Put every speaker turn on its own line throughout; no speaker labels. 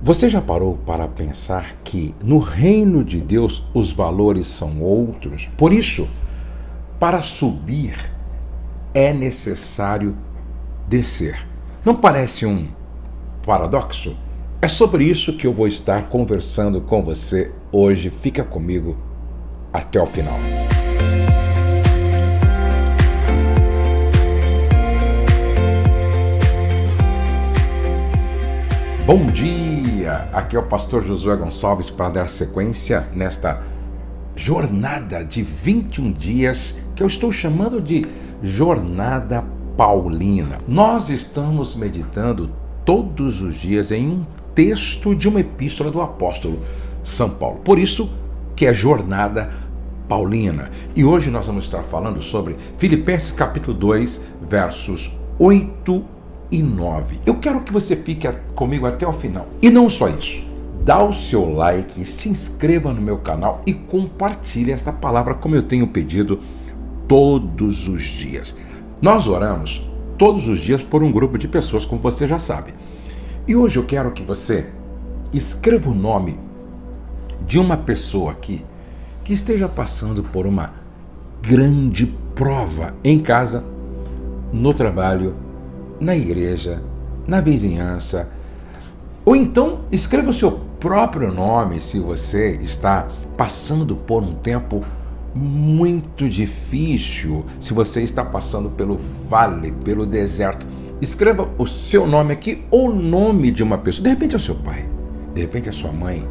Você já parou para pensar que no reino de Deus os valores são outros? Por isso, para subir é necessário descer. Não parece um paradoxo? É sobre isso que eu vou estar conversando com você hoje. Fica comigo até o final. Bom dia! Aqui é o pastor Josué Gonçalves para dar sequência nesta jornada de 21 dias que eu estou chamando de Jornada Paulina. Nós estamos meditando todos os dias em um texto de uma epístola do apóstolo São Paulo. Por isso que é Jornada Paulina. E hoje nós vamos estar falando sobre Filipenses capítulo 2, versos 8 e 9. Eu quero que você fique comigo até o final. E não só isso. Dá o seu like, se inscreva no meu canal e compartilhe esta palavra como eu tenho pedido todos os dias. Nós oramos todos os dias por um grupo de pessoas, como você já sabe. E hoje eu quero que você escreva o nome de uma pessoa aqui que esteja passando por uma grande prova em casa, no trabalho, na igreja, na vizinhança. Ou então escreva o seu próprio nome se você está passando por um tempo muito difícil, se você está passando pelo vale, pelo deserto. Escreva o seu nome aqui ou o nome de uma pessoa. De repente é o seu pai, de repente é a sua mãe,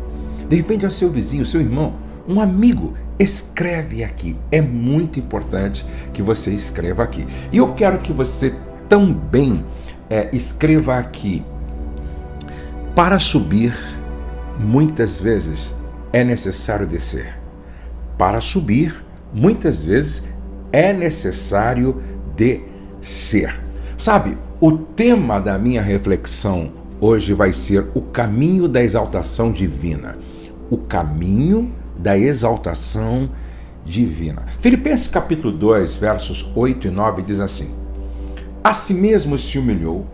de repente é o seu vizinho, o seu irmão, um amigo. Escreve aqui. É muito importante que você escreva aqui. E eu quero que você também escreva aqui: para subir, muitas vezes é necessário descer. Para subir, muitas vezes é necessário descer. Sabe, o tema da minha reflexão hoje vai ser o caminho da exaltação divina. O caminho da exaltação divina. Filipenses capítulo 2, versos 8 e 9 diz assim: a si mesmo se humilhou,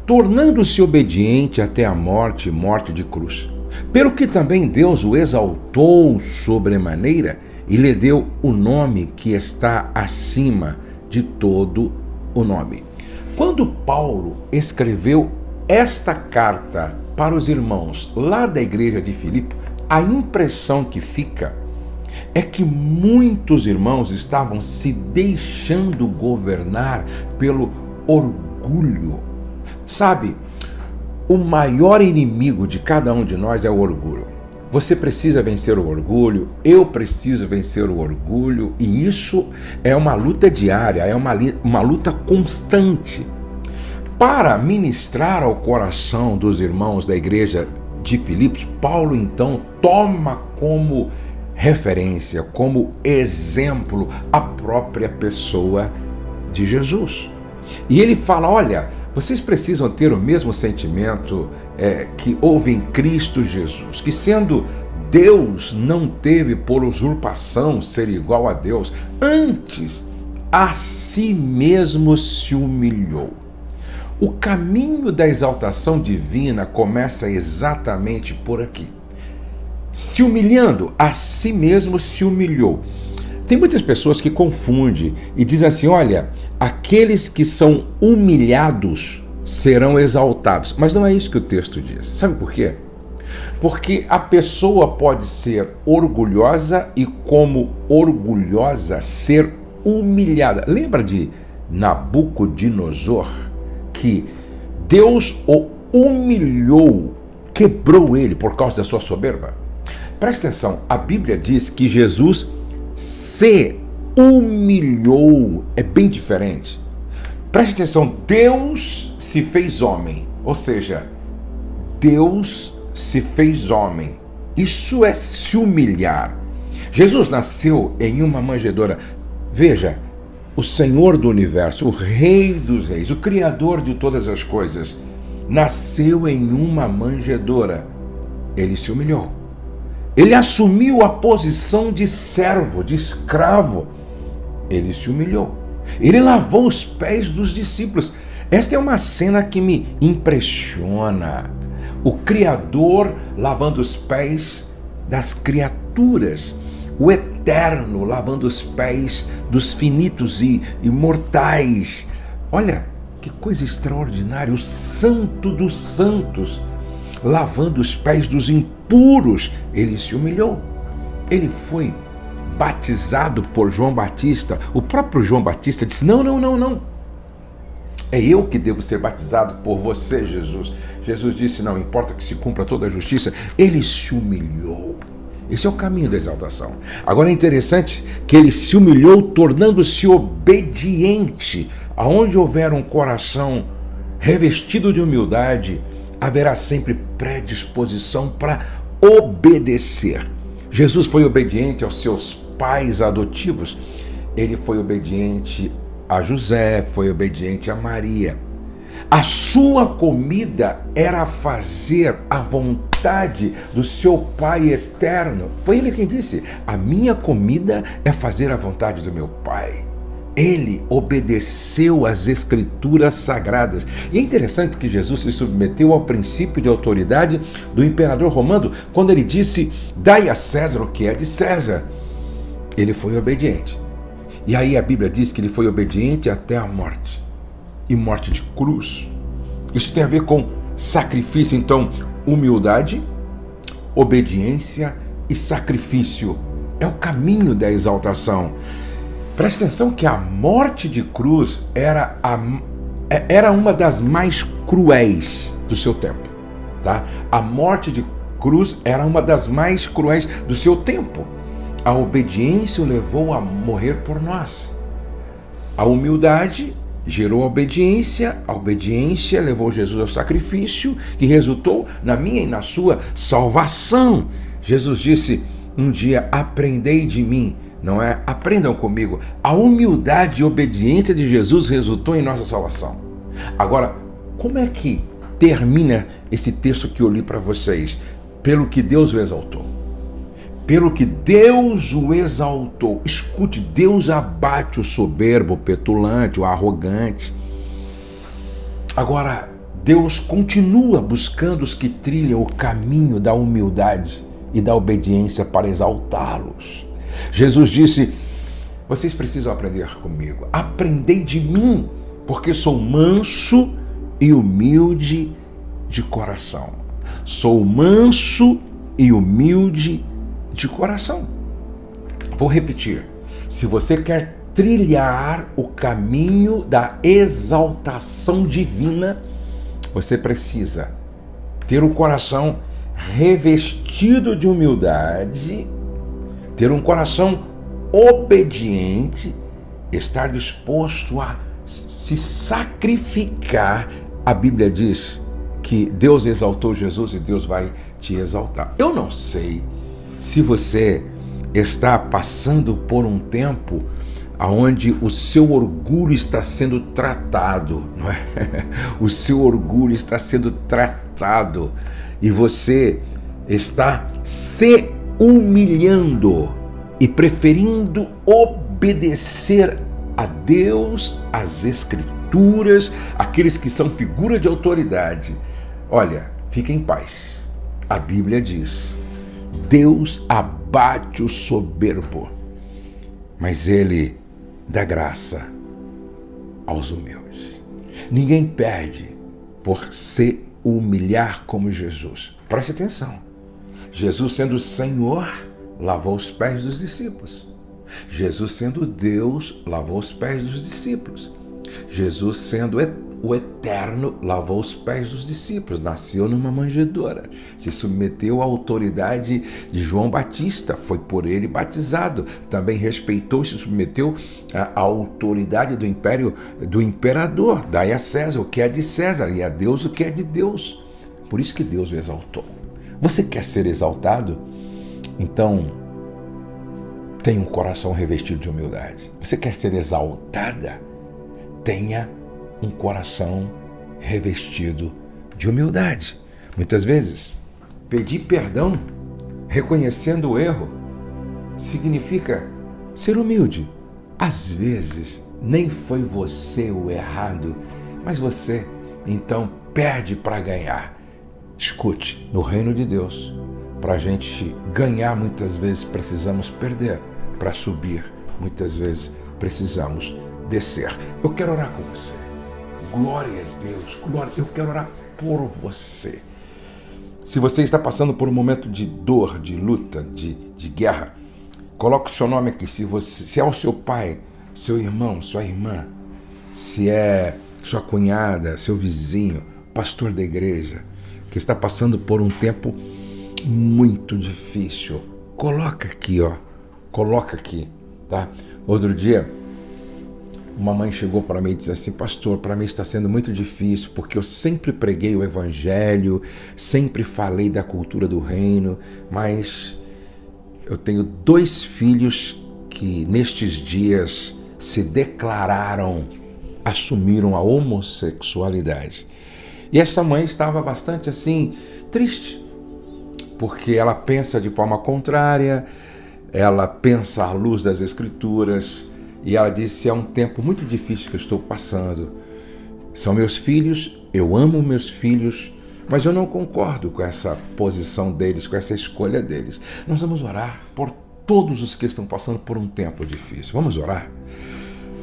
tornando-se obediente até a morte, morte de cruz. Pelo que também Deus o exaltou sobremaneira e lhe deu o nome que está acima de todo o nome. Quando Paulo escreveu esta carta para os irmãos lá da igreja de Filipe, a impressão que fica é que muitos irmãos estavam se deixando governar pelo orgulho. Sabe, o maior inimigo de cada um de nós é o orgulho. Você precisa vencer o orgulho, eu preciso vencer o orgulho, e isso é uma luta diária, é uma luta constante. Para ministrar ao coração dos irmãos da igreja de Filipos, Paulo então toma como referência, como exemplo, a própria pessoa de Jesus. E ele fala: olha, vocês precisam ter o mesmo sentimento que houve em Cristo Jesus, que sendo Deus não teve por usurpação ser igual a Deus, antes a si mesmo se humilhou. O caminho da exaltação divina começa exatamente por aqui. Se humilhando, a si mesmo se humilhou. Tem muitas pessoas que confundem e dizem assim: olha, aqueles que são humilhados serão exaltados. Mas não é isso que o texto diz. Sabe por quê? Porque a pessoa pode ser orgulhosa e, como orgulhosa, ser humilhada. Lembra de Nabucodonosor? Que Deus o humilhou, quebrou ele por causa da sua soberba? Preste atenção, a Bíblia diz que Jesus se humilhou. É bem diferente. Preste atenção, Deus se fez homem, ou seja, Deus se fez homem. Isso é se humilhar. Jesus nasceu em uma manjedoura. Veja, o Senhor do universo, o Rei dos reis, o Criador de todas as coisas, nasceu em uma manjedoura. Ele se humilhou. Ele assumiu a posição de servo, de escravo. Ele se humilhou. Ele lavou os pés dos discípulos. Esta é uma cena que me impressiona. o Criador lavando os pés das criaturas, o Eterno lavando os pés dos finitos e mortais. Olha que coisa extraordinária, o Santo dos Santos lavando os pés dos impuros. Ele se humilhou, ele foi batizado por João Batista. O próprio João Batista disse: não, é eu que devo ser batizado por você, Jesus. Jesus disse: não importa que se cumpra toda a justiça. Ele se humilhou. Esse é o caminho da exaltação. Agora é interessante que ele se humilhou, tornando-se obediente. Aonde houver um coração revestido de humildade, haverá sempre predisposição para obedecer. Jesus foi obediente aos seus pais adotivos. Ele foi obediente a José, foi obediente a Maria. A sua comida era fazer a vontade do seu Pai eterno. Foi ele quem disse: a minha comida é fazer a vontade do meu Pai. Ele obedeceu às Escrituras Sagradas. E é interessante que Jesus se submeteu ao princípio de autoridade do imperador romano, quando ele disse: dai a César o que é de César. Ele foi obediente. E aí a Bíblia diz que ele foi obediente até a morte, e morte de cruz. Isso tem a ver com sacrifício. Então, humildade, obediência e sacrifício é o caminho da exaltação. Preste atenção que a morte de cruz era uma das mais cruéis do seu tempo, tá? A morte de cruz era uma das mais cruéis do seu tempo. A obediência o levou a morrer por nós. A humildade gerou a obediência levou Jesus ao sacrifício, que resultou na minha e na sua salvação. Jesus disse um dia: aprendei de mim, não é? Aprendam comigo. A humildade e obediência de Jesus resultou em nossa salvação. Agora, como é que termina esse texto que eu li para vocês? Pelo que Deus o exaltou. Pelo que Deus o exaltou. Escute, Deus abate o soberbo, o petulante, o arrogante. Agora, Deus continua buscando os que trilham o caminho da humildade e da obediência para exaltá-los. Jesus disse: vocês precisam aprender comigo. Aprendei de mim, porque sou manso e humilde de coração. Sou manso e humilde de coração. Vou repetir. Se você quer trilhar o caminho da exaltação divina, você precisa ter o coração revestido de humildade, ter um coração obediente, estar disposto a se sacrificar. A Bíblia diz que Deus exaltou Jesus e Deus vai te exaltar. Eu não sei se você está passando por um tempo onde o seu orgulho está sendo tratado, não é? O seu orgulho está sendo tratado e você está se humilhando e preferindo obedecer a Deus, às Escrituras, aqueles que são figura de autoridade. Olha, fique em paz. A Bíblia diz: Deus abate o soberbo, mas Ele dá graça aos humildes. Ninguém perde por se humilhar como Jesus. Preste atenção. Jesus, sendo Senhor, lavou os pés dos discípulos. Jesus, sendo Deus, lavou os pés dos discípulos. Jesus, sendo o Eterno, lavou os pés dos discípulos. Nasceu numa manjedoura. Se submeteu à autoridade de João Batista. Foi por ele batizado. Também respeitou e se submeteu à autoridade do império do imperador. Dai a César o que é de César e a Deus o que é de Deus. Por isso que Deus o exaltou. Você quer ser exaltado? Então, tenha um coração revestido de humildade. Você quer ser exaltada? Tenha um coração revestido de humildade. Muitas vezes, pedir perdão, reconhecendo o erro, significa ser humilde. Às vezes, nem foi você o errado, mas você, então, perde para ganhar. Escute, no reino de Deus, para a gente ganhar, muitas vezes precisamos perder. Para subir, muitas vezes precisamos descer. Eu quero orar com você. Glória a Deus, glória. Eu quero orar por você. Se você está passando por um momento de dor, de luta, de guerra, coloque o seu nome aqui. Se é o seu pai, seu irmão, sua irmã, se é sua cunhada, seu vizinho, pastor da igreja, que está passando por um tempo muito difícil, coloca aqui, ó. Coloca aqui, tá? Outro dia, uma mãe chegou para mim e disse assim: pastor, para mim está sendo muito difícil, porque eu sempre preguei o evangelho, sempre falei da cultura do reino, mas eu tenho 2 filhos que nestes dias se declararam, assumiram a homossexualidade. E essa mãe estava bastante assim, triste, porque ela pensa de forma contrária, ela pensa à luz das Escrituras, e ela disse: é um tempo muito difícil que eu estou passando. São meus filhos, eu amo meus filhos, mas eu não concordo com essa posição deles, com essa escolha deles. Nós vamos orar por todos os que estão passando por um tempo difícil. Vamos orar?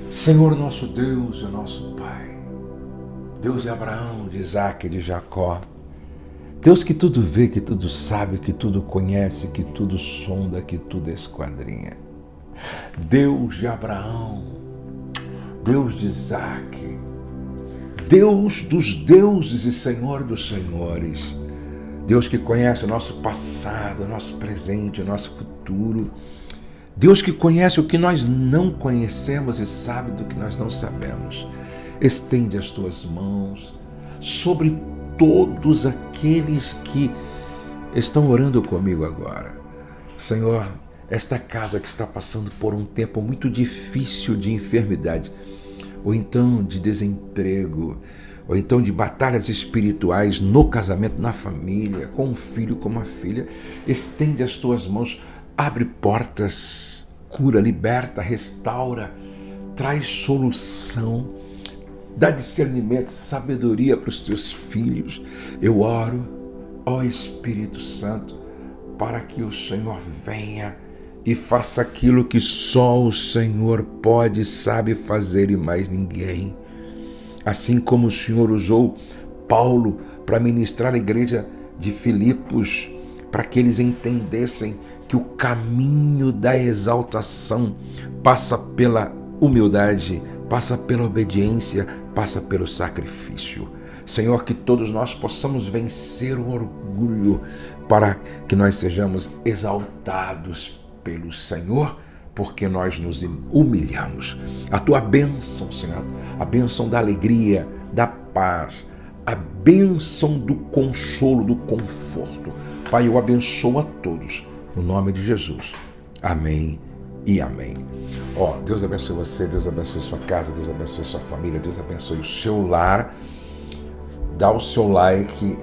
Senhor nosso Deus e nosso Pai, Deus de Abraão, de Isaac e de Jacó, Deus que tudo vê, que tudo sabe, que tudo conhece, que tudo sonda, que tudo esquadrinha. Deus de Abraão, Deus de Isaac, Deus dos deuses e Senhor dos senhores, Deus que conhece o nosso passado, o nosso presente, o nosso futuro, Deus que conhece o que nós não conhecemos e sabe do que nós não sabemos. Estende as tuas mãos sobre todos aqueles que estão orando comigo agora. Senhor, esta casa que está passando por um tempo muito difícil de enfermidade, ou então de desemprego, ou então de batalhas espirituais no casamento, na família, com um filho, com uma filha, estende as tuas mãos, abre portas, cura, liberta, restaura, traz solução, dá discernimento, sabedoria para os teus filhos. Eu oro, ó Espírito Santo, para que o Senhor venha e faça aquilo que só o Senhor pode e sabe fazer e mais ninguém. Assim como o Senhor usou Paulo para ministrar a igreja de Filipos, para que eles entendessem que o caminho da exaltação passa pela humildade, passa pela obediência, passa pelo sacrifício. Senhor, que todos nós possamos vencer o orgulho para que nós sejamos exaltados pelo Senhor, porque nós nos humilhamos. A tua bênção, Senhor, a bênção da alegria, da paz, a bênção do consolo, do conforto. Pai, eu abençoo a todos, no nome de Jesus. Amém e amém. Deus abençoe você, Deus abençoe sua casa, Deus abençoe sua família, Deus abençoe o seu lar. Dá o seu like,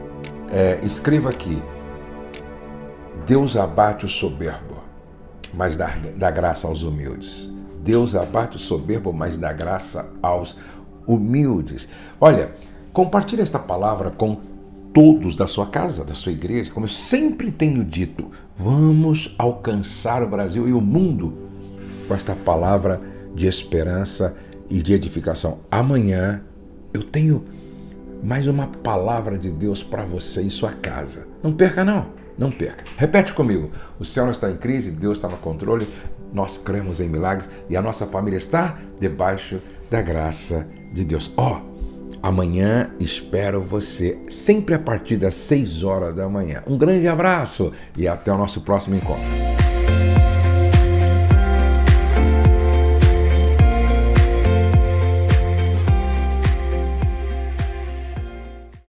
escreva aqui: Deus abate o soberbo, mas dá graça aos humildes. Deus abate o soberbo, mas dá graça aos humildes. Olha, compartilhe esta palavra com todos da sua casa, da sua igreja. Como eu sempre tenho dito, vamos alcançar o Brasil e o mundo com esta palavra de esperança e de edificação. Amanhã eu tenho mais uma palavra de Deus para você e sua casa. Não perca não, não perca. Repete comigo: o céu não está em crise, Deus está no controle, nós cremos em milagres e a nossa família está debaixo da graça de Deus. Amanhã espero você, sempre a partir das 6 horas da manhã. Um grande abraço e até o nosso próximo encontro.